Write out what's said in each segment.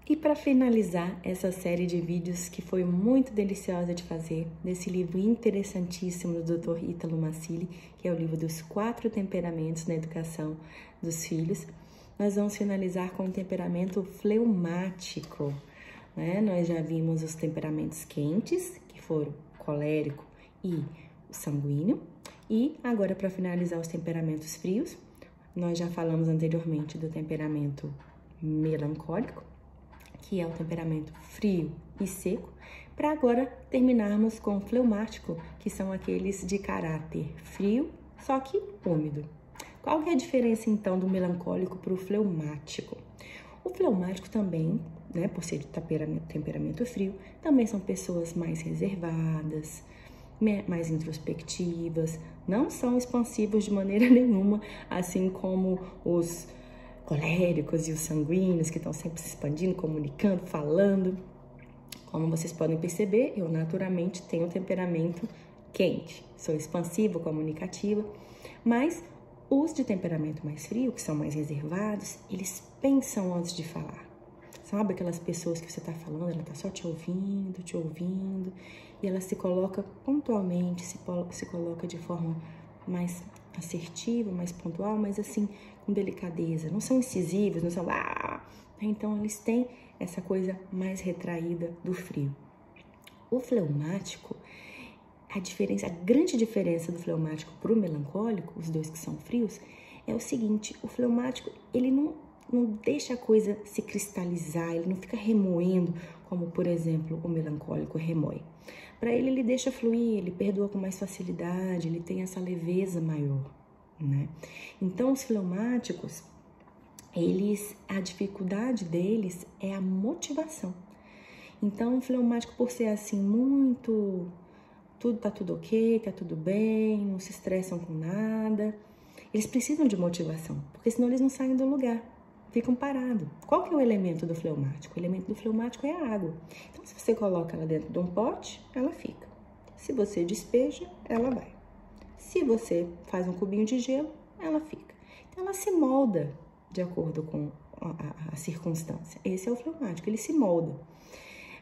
E para finalizar essa série de vídeos que foi muito deliciosa de fazer, desse livro interessantíssimo do Dr. Ítalo Marcilli, que é o livro dos 4 temperamentos na educação dos filhos, nós vamos finalizar com o temperamento fleumático, né? Nós já vimos os temperamentos quentes, que foram o colérico e o sanguíneo, e agora para finalizar os temperamentos frios, nós já falamos anteriormente do temperamento melancólico, que é o temperamento frio e seco, para agora terminarmos com o fleumático, que são aqueles de caráter frio, só que úmido. Qual que é a diferença, então, do melancólico para o fleumático? O fleumático também, né, por ser temperamento frio, também são pessoas mais reservadas, mais introspectivas, não são expansivos de maneira nenhuma, assim como os coléricos e os sanguíneos, que estão sempre se expandindo, comunicando, falando. Como vocês podem perceber, eu naturalmente tenho um temperamento quente, sou expansiva, comunicativa, mas os de temperamento mais frio, que são mais reservados, eles pensam antes de falar. Sabe aquelas pessoas que você está falando, ela está só te ouvindo, e ela se coloca pontualmente, se coloca de forma mais assertiva, mais pontual, mas assim, com delicadeza. Não são incisivos, não são... Então, eles têm essa coisa mais retraída do frio. O fleumático, a grande diferença do fleumático para o melancólico, os dois que são frios, é o seguinte: o fleumático, ele não deixa a coisa se cristalizar, ele não fica remoendo, como, por exemplo, o melancólico remói. Para ele deixa fluir, ele perdoa com mais facilidade, ele tem essa leveza maior, né? Então, os fleumáticos, a dificuldade deles é a motivação. Então, o fleumático, por ser assim, tá tudo ok, tá tudo bem, não se estressam com nada, eles precisam de motivação, porque senão eles não saem do lugar, ficam parados. Qual que é o elemento do fleumático? O elemento do fleumático é a água. Então, se você coloca ela dentro de um pote, ela fica. Se você despeja, ela vai. Se você faz um cubinho de gelo, ela fica. Então, ela se molda de acordo com a circunstância. Esse é o fleumático, ele se molda.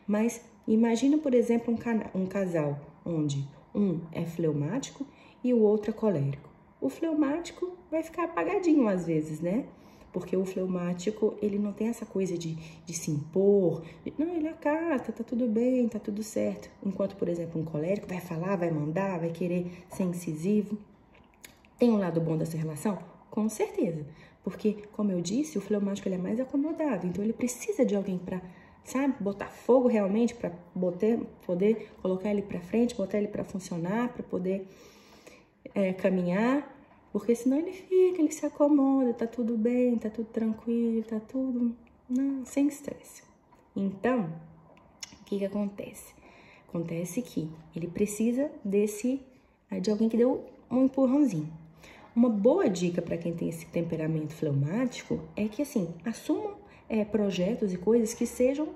Mas imagina, por exemplo, um casal onde um é fleumático e o outro é colérico. O fleumático vai ficar apagadinho às vezes, né? Porque o fleumático, ele não tem essa coisa de se impor. Não, ele acata, tá tudo bem, tá tudo certo. Enquanto, por exemplo, um colérico vai falar, vai mandar, vai querer ser incisivo. Tem um lado bom dessa relação? Com certeza. Porque, como eu disse, o fleumático ele é mais acomodado. Então, ele precisa de alguém para, sabe, botar fogo realmente, para poder colocar ele para frente, botar ele para funcionar, para poder caminhar. Porque senão ele se acomoda, tá tudo bem, tá tudo tranquilo, tá tudo sem estresse. Então, o que acontece? Acontece que ele precisa de alguém que deu um empurrãozinho. Uma boa dica para quem tem esse temperamento fleumático é que, assim, assumam projetos e coisas que sejam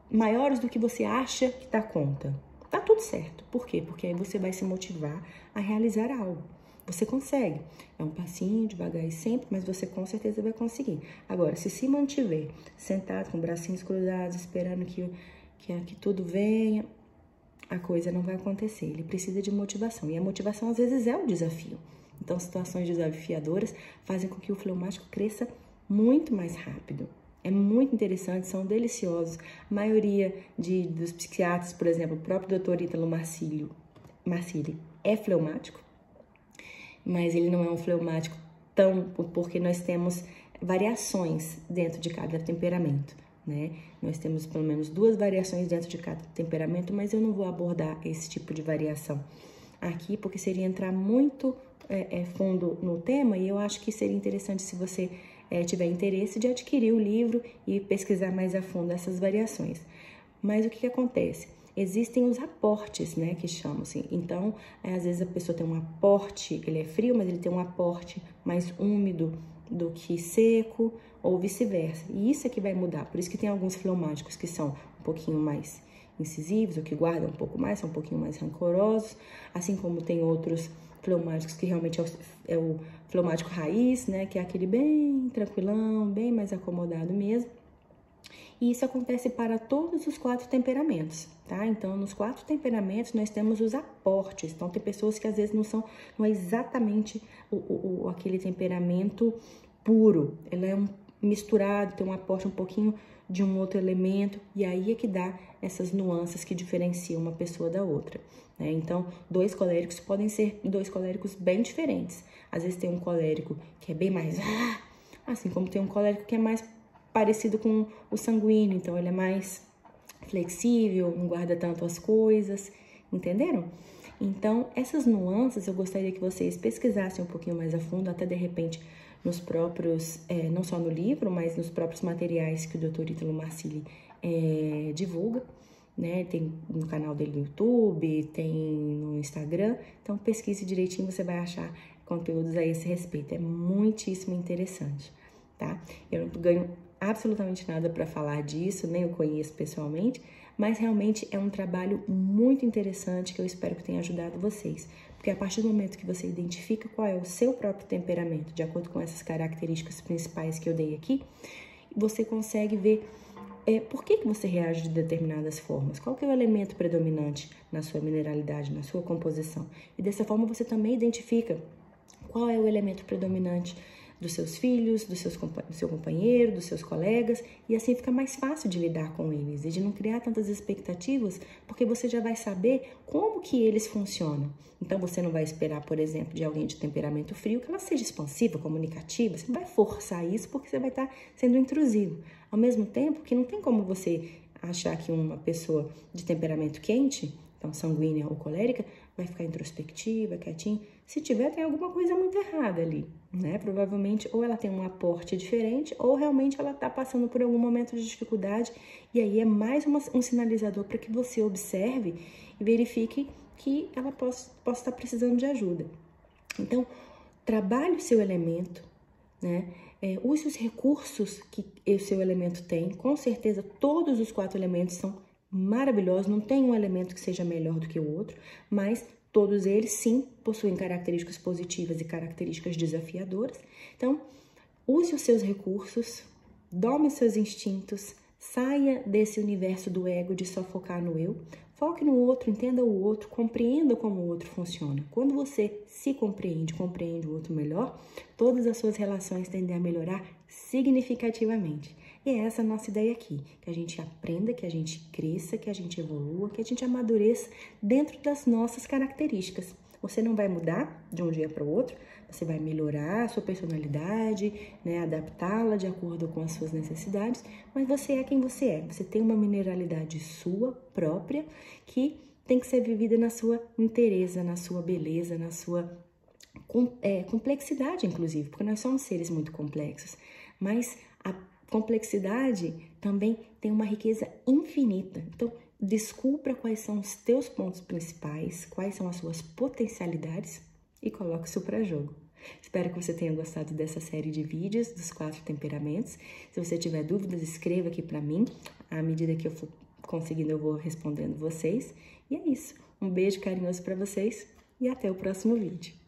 maiores do que você acha que dá conta. Tá tudo certo. Por quê? Porque aí você vai se motivar a realizar algo. Você consegue. É um passinho, devagar e sempre, mas você com certeza vai conseguir. Agora, se mantiver sentado com bracinhos cruzados, esperando que tudo venha, a coisa não vai acontecer. Ele precisa de motivação. E a motivação, às vezes, é o desafio. Então, situações desafiadoras fazem com que o fleumático cresça muito mais rápido. É muito interessante, são deliciosos. A maioria dos psiquiatras, por exemplo, o próprio Dr. Ítalo Marcilli é fleumático, mas ele não é um fleumático porque nós temos variações dentro de cada temperamento, né? Nós temos pelo menos 2 variações dentro de cada temperamento, mas eu não vou abordar esse tipo de variação aqui, porque seria entrar muito fundo no tema, e eu acho que seria interessante se você tiver interesse de adquirir o livro e pesquisar mais a fundo essas variações. Mas o que acontece? Existem os aportes, né, que chamam assim. Então, às vezes a pessoa tem um aporte, ele é frio, mas ele tem um aporte mais úmido do que seco, ou vice-versa. E isso é que vai mudar. Por isso que tem alguns fleumáticos que são um pouquinho mais incisivos, ou que guardam um pouco mais, são um pouquinho mais rancorosos, assim como tem outros fleumáticos que realmente é o fleumático raiz, né, que é aquele bem tranquilão, bem mais acomodado mesmo. E isso acontece para todos os 4 temperamentos, tá? Então, nos 4 temperamentos, nós temos os aportes. Então, tem pessoas que às vezes não é exatamente aquele temperamento puro. Ele é misturado, tem um aporte um pouquinho de um outro elemento, e aí é que dá essas nuances que diferenciam uma pessoa da outra, né? Então, 2 coléricos podem ser 2 coléricos bem diferentes. Às vezes tem um colérico que é bem mais... assim como tem um colérico que é mais parecido com o sanguíneo, então ele é mais flexível, não guarda tanto as coisas, entenderam? Então, essas nuances eu gostaria que vocês pesquisassem um pouquinho mais a fundo, até de repente nos próprios, não só no livro, mas nos próprios materiais que o Dr. Ítalo Marcilli divulga, né? Tem no canal dele no YouTube, tem no Instagram, então pesquise direitinho, você vai achar conteúdos a esse respeito, é muitíssimo interessante, tá? Eu não ganho absolutamente nada para falar disso, nem eu conheço pessoalmente, mas realmente é um trabalho muito interessante que eu espero que tenha ajudado vocês. Porque a partir do momento que você identifica qual é o seu próprio temperamento, de acordo com essas características principais que eu dei aqui, você consegue ver por que você reage de determinadas formas, qual que é o elemento predominante na sua mineralidade, na sua composição. E dessa forma você também identifica qual é o elemento predominante dos seus filhos, do seu companheiro, dos seus colegas, e assim fica mais fácil de lidar com eles e de não criar tantas expectativas, porque você já vai saber como que eles funcionam. Então, você não vai esperar, por exemplo, de alguém de temperamento frio que ela seja expansiva, comunicativa, você não vai forçar isso porque você vai estar sendo intrusivo. Ao mesmo tempo que não tem como você achar que uma pessoa de temperamento quente, então sanguínea ou colérica, vai ficar introspectiva, quietinha. Se tiver, tem alguma coisa muito errada ali, né? Provavelmente ou ela tem um aporte diferente ou realmente ela está passando por algum momento de dificuldade, e aí é mais um sinalizador para que você observe e verifique que ela possa estar precisando de ajuda. Então, trabalhe o seu elemento, né? Use os recursos que o seu elemento tem. Com certeza, todos os 4 elementos são maravilhosos, não tem um elemento que seja melhor do que o outro, mas todos eles, sim, possuem características positivas e características desafiadoras. Então, use os seus recursos, dome os seus instintos, saia desse universo do ego de só focar no eu, foque no outro, entenda o outro, compreenda como o outro funciona. Quando você se compreende o outro melhor, todas as suas relações tendem a melhorar significativamente. E é essa a nossa ideia aqui, que a gente aprenda, que a gente cresça, que a gente evolua, que a gente amadureça dentro das nossas características. Você não vai mudar de um dia para o outro, você vai melhorar a sua personalidade, né, adaptá-la de acordo com as suas necessidades, mas você é quem você é. Você tem uma mineralidade sua, própria, que tem que ser vivida na sua inteireza, na sua beleza, na sua complexidade, inclusive, porque nós somos seres muito complexos, mas a complexidade também tem uma riqueza infinita. Então, descubra quais são os teus pontos principais, quais são as suas potencialidades e coloque isso para jogo. Espero que você tenha gostado dessa série de vídeos dos 4 temperamentos. Se você tiver dúvidas, escreva aqui para mim. À medida que eu for conseguindo, eu vou respondendo vocês. E é isso. Um beijo carinhoso para vocês e até o próximo vídeo.